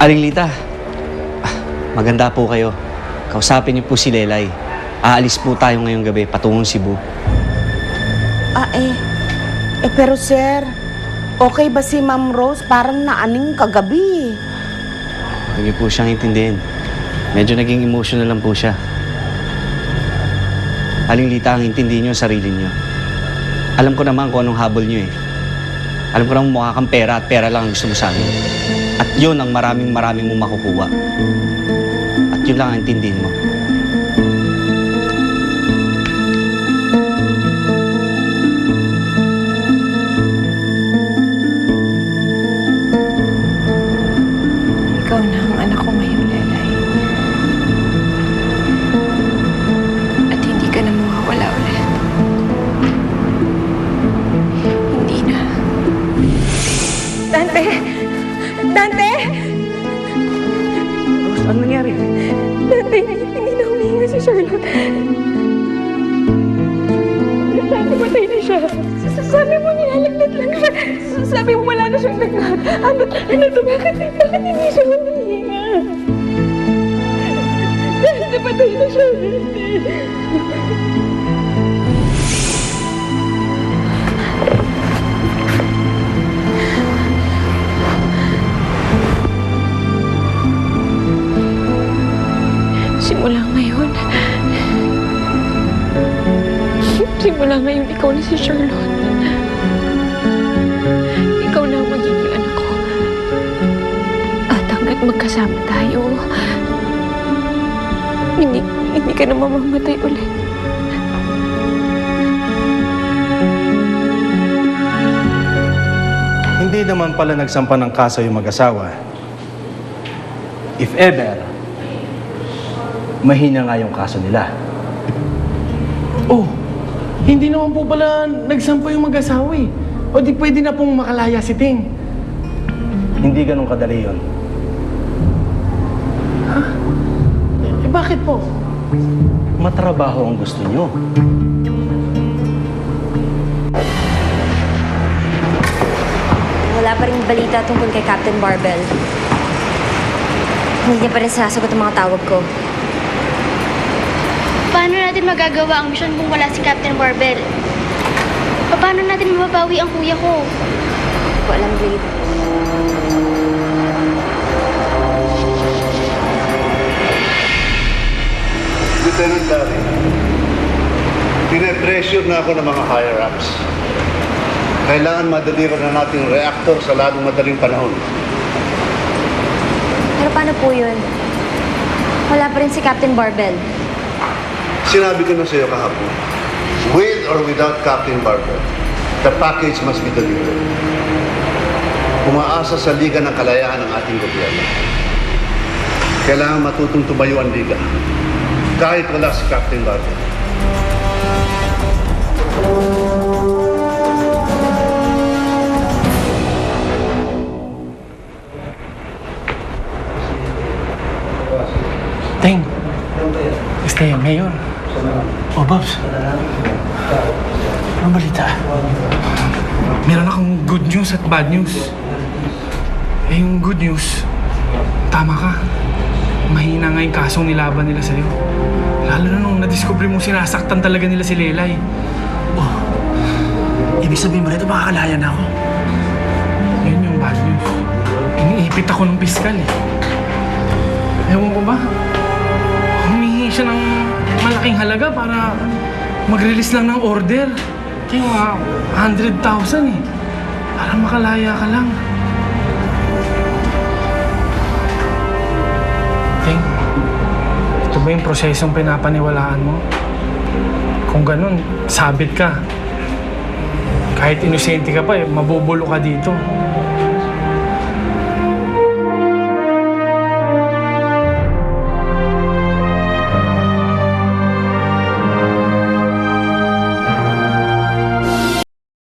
Aling Lita, maganda po kayo. Kausapin niyo po si Lelay. Aalis po tayo ngayong gabi patungong Cebu. Pero sir, okay ba si Ma'am Rose? Parang naaning kagabi. Huwag niyo po siyang intindihin. Medyo naging emotional lang po siya. Aling Lita, ang intindihin niyo ang sarili niyo. Alam ko naman kung anong habol niyo eh. Alam ko naman mukha kang pera at pera lang ang gusto mo sa amin. At yun ang maraming mong makukuha. At yun lang ang intindihin mo. Ikaw na ang anak ko ngayon, Lelay. At hindi ka na mawawala ulit. Hindi na. Dante! Dante! Rose, ano nangyari? Dante, hindi na humihinga si Charlotte. Dante, patay na siya. Sabi mo, nilalagnat lang siya. Sabi mo, wala na siyang lagnat. Ano to? Bakit hindi siya humihinga? Dante, patay na siya. Simula ngayon, ikaw na si Charlotte. Ikaw na ang magiging anak ko. At hanggat magkasama tayo, hindi ka na mamamatay ulit. Hindi naman pala nagsampa ng kaso yung mag-asawa. If ever, mahina nga yung kaso nila. Oh, hindi naman po pala nagsampa yung mag-asawa eh. O di pwede na pong makalaya si Ting. Hindi ganun kadali yun. Eh bakit po? Matrabaho ang gusto nyo. Wala pa rin balita tungkol kay Captain Barbell. Hindi niya pa rin sinasagot ang mga tawag ko. Paano natin magagawa ang misyon kung wala si Captain Barbell? Paano natin mababawi ang kuya ko? Hindi ko alam, Blade. Lieutenant Larry, pine-pressure na ako ng mga higher-ups. Kailangan madeliver na natin reactor sa lalong madaling panahon. Pero paano po yun? Wala pa rin si Captain Barbell. Sinabi ko na sa iyo kahapon, with or without Captain Barbell, the package must be delivered. Umaasa sa Liga ng Kalayaan ng ating gobyerno. Kailangan matutong tumayo ang Liga, kahit wala si Captain Barbell. Ting, stay yan, Mayor. Oh, Bobs. Anong balita? Meron akong good news at bad news. Eh, yung good news, tama ka. Mahina nga yung kasong nilaban nila sa'yo. Lalo na nung nadiscover mo sinasaktan talaga nila si Lelay. Oh, ibig sabihin mo rito, makakalaya na ako. Yun yung bad news. Iniipit ako ng piskal eh. Ewan ko ba? Humingi siya ng malaking halaga para mag-release lang ng order. Kaya mga 100,000 eh. Para makalaya ka lang. Ting, ito ba yung prosesong pinapaniwalaan mo? Kung ganun, sabit ka. Kahit inosente ka pa eh, mabubulo ka dito.